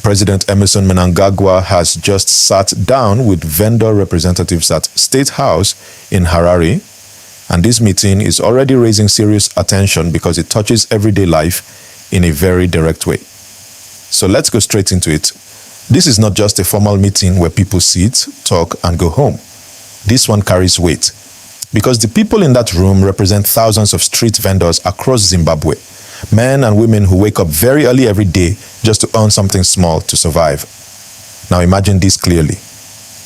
President Emmerson Mnangagwa has just sat down with vendor representatives at State House in Harare. And this meeting is already raising serious attention because it touches everyday life in a very direct way. So let's go straight into it. This is not just a formal meeting where people sit, talk, and go home. This one carries weight because the people in that room represent thousands of street vendors across Zimbabwe, men and women who wake up very early every day just to earn something small to survive. Now imagine this clearly.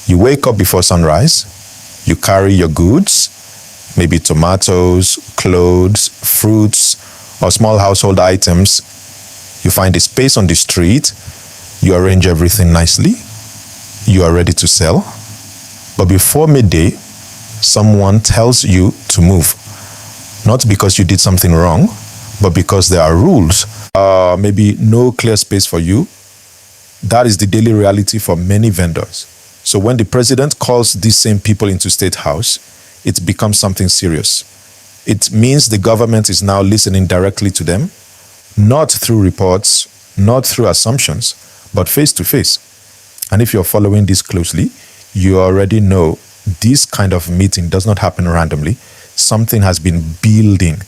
You wake up before sunrise, you carry your goods, maybe tomatoes, clothes, fruits, or small household items. You find a space on the street, you arrange everything nicely, you are ready to sell. But before midday, someone tells you to move. Not because you did something wrong, but because there are rules. Maybe no clear space for you. That is the daily reality for many vendors. So when the president calls these same people into State House, it becomes something serious. It means the government is now listening directly to them, not through reports, not through assumptions, but face to face. And if you're following this closely, you already know this kind of meeting does not happen randomly. Something has been building.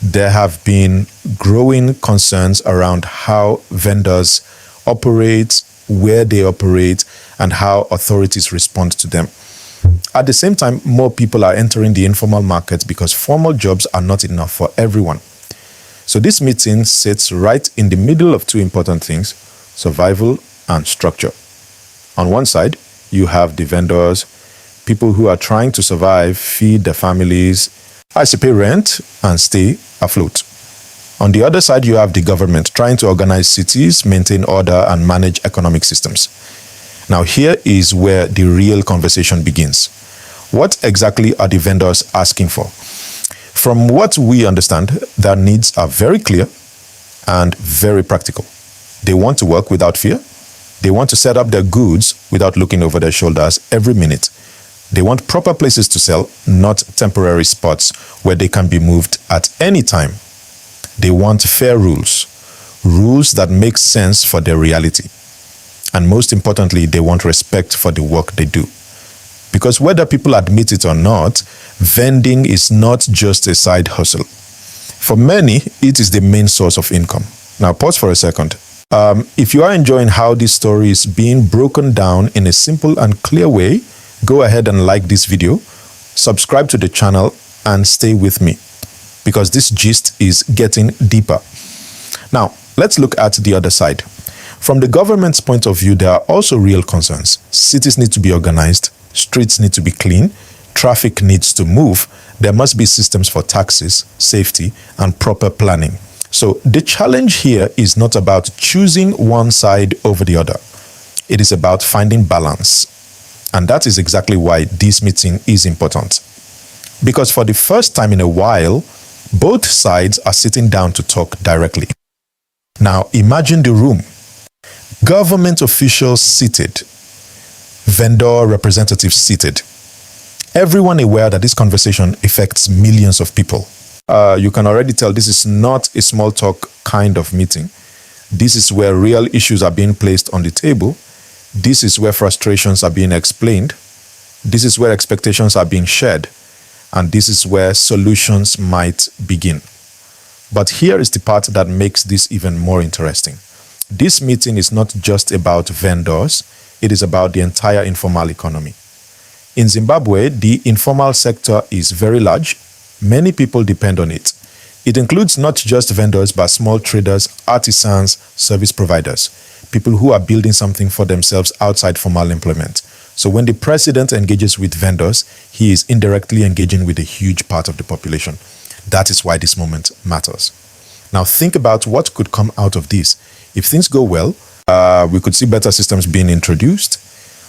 There have been growing concerns around how vendors operate, where they operate, and how authorities respond to them. At the same time, more people are entering the informal market because formal jobs are not enough for everyone. So this meeting sits right in the middle of two important things: survival and structure. On one side, you have the vendors, people who are trying to survive, feed their families, pay rent, and stay afloat. On the other side, you have the government trying to organize cities, maintain order, and manage economic systems. Now, here is where the real conversation begins. What exactly are the vendors asking for? From what we understand, their needs are very clear and very practical. They want to work without fear. They want to set up their goods without looking over their shoulders every minute. They want proper places to sell, not temporary spots where they can be moved at any time. They want fair rules, rules that make sense for their reality. And most importantly, they want respect for the work they do. Because whether people admit it or not, vending is not just a side hustle. For many, it is the main source of income. Now pause for a second. If you are enjoying how this story is being broken down in a simple and clear way, go ahead and like this video, subscribe to the channel, and stay with me, because this gist is getting deeper. Now, let's look at the other side. From the government's point of view, there are also real concerns. Cities need to be organized, streets need to be clean, traffic needs to move, there must be systems for taxes, safety, and proper planning. So the challenge here is not about choosing one side over the other. It is about finding balance. And that is exactly why this meeting is important. Because for the first time in a while, both sides are sitting down to talk directly. Now imagine the room. Government officials seated, vendor representatives seated. Everyone aware that this conversation affects millions of people. You can already tell this is not a small talk kind of meeting. This is where real issues are being placed on the table. This is where frustrations are being explained. This is where expectations are being shared. And this is where solutions might begin. But here is the part that makes this even more interesting. This meeting is not just about vendors. It is about the entire informal economy. In Zimbabwe, the informal sector is very large. Many people depend on it. It includes not just vendors, but small traders, artisans, service providers, people who are building something for themselves outside formal employment. So when the president engages with vendors, he is indirectly engaging with a huge part of the population. That is why this moment matters. Now think about what could come out of this. If things go well, we could see better systems being introduced.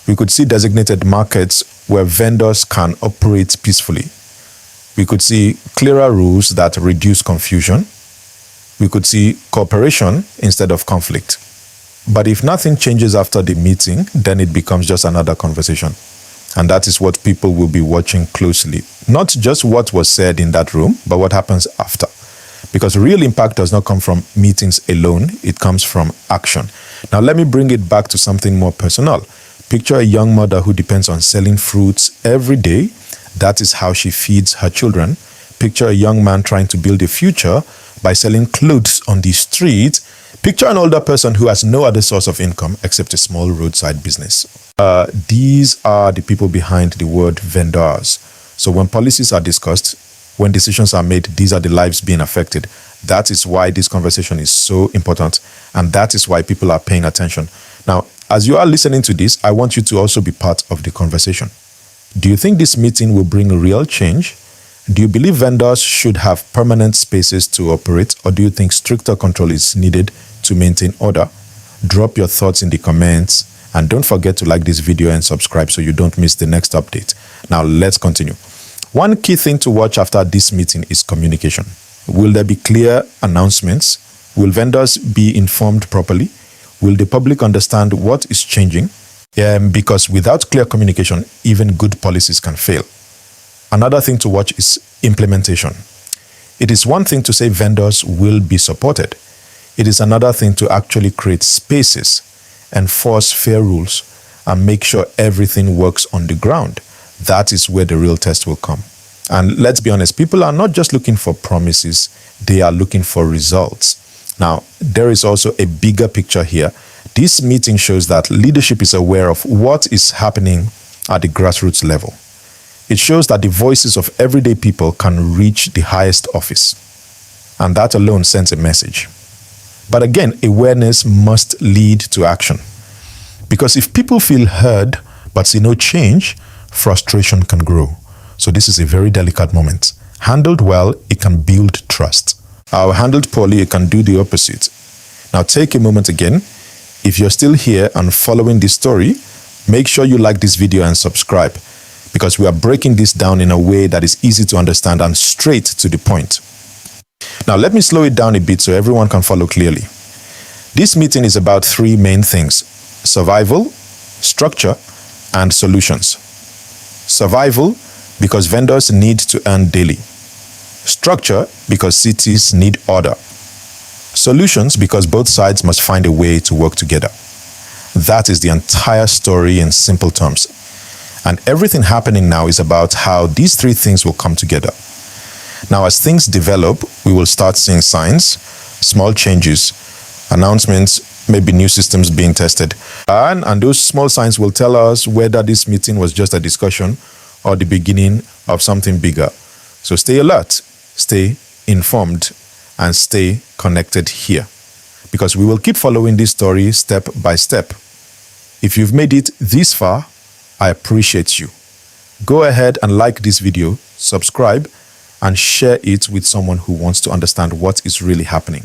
We could see designated markets where vendors can operate peacefully. We could see clearer rules that reduce confusion. We could see cooperation instead of conflict. But if nothing changes after the meeting, then it becomes just another conversation. And that is what people will be watching closely. Not just what was said in that room, but what happens after. Because real impact does not come from meetings alone, it comes from action. Now, let me bring it back to something more personal. Picture a young mother who depends on selling fruits every day. That is how she feeds her children. Picture a young man trying to build a future by selling clothes on the street. Picture an older person who has no other source of income except a small roadside business. These are the people behind the word vendors. So when policies are discussed, when decisions are made, these are the lives being affected. That is why this conversation is so important, and that is why people are paying attention. Now, as you are listening to this, I want you to also be part of the conversation. Do you think this meeting will bring real change? Do you believe vendors should have permanent spaces to operate, or do you think stricter control is needed to maintain order? Drop your thoughts in the comments, and don't forget to like this video and subscribe so you don't miss the next update. Now, let's continue. One key thing to watch after this meeting is communication. Will there be clear announcements? Will vendors be informed properly? Will the public understand what is changing? Because without clear communication, even good policies can fail. Another thing to watch is implementation. It is one thing to say vendors will be supported. It is another thing to actually create spaces, enforce fair rules, and make sure everything works on the ground. That is where the real test will come. And let's be honest, people are not just looking for promises, they are looking for results. Now, there is also a bigger picture here. This meeting shows that leadership is aware of what is happening at the grassroots level. It shows that the voices of everyday people can reach the highest office. And that alone sends a message. But again, awareness must lead to action. Because if people feel heard but see no change, frustration can grow. So this is a very delicate moment. Handled well, it can build trust. Handled poorly, it can do the opposite. Now take a moment again. If you're still here and following this story, make sure you like this video and subscribe, because we are breaking this down in a way that is easy to understand and straight to the point. Now let me slow it down a bit so everyone can follow clearly. This meeting is about three main things: survival, structure, and solutions. Survival, because vendors need to earn daily. Structure, because cities need order. Solutions, because both sides must find a way to work together. That is the entire story in simple terms. And everything happening now is about how these three things will come together. Now, as things develop, we will start seeing signs, small changes, announcements, maybe new systems being tested. And those small signs will tell us whether this meeting was just a discussion or the beginning of something bigger. So stay alert, stay informed, and stay connected here, because we will keep following this story step by step. If you've made it this far, I appreciate you. Go ahead and like this video, subscribe, and share it with someone who wants to understand what is really happening.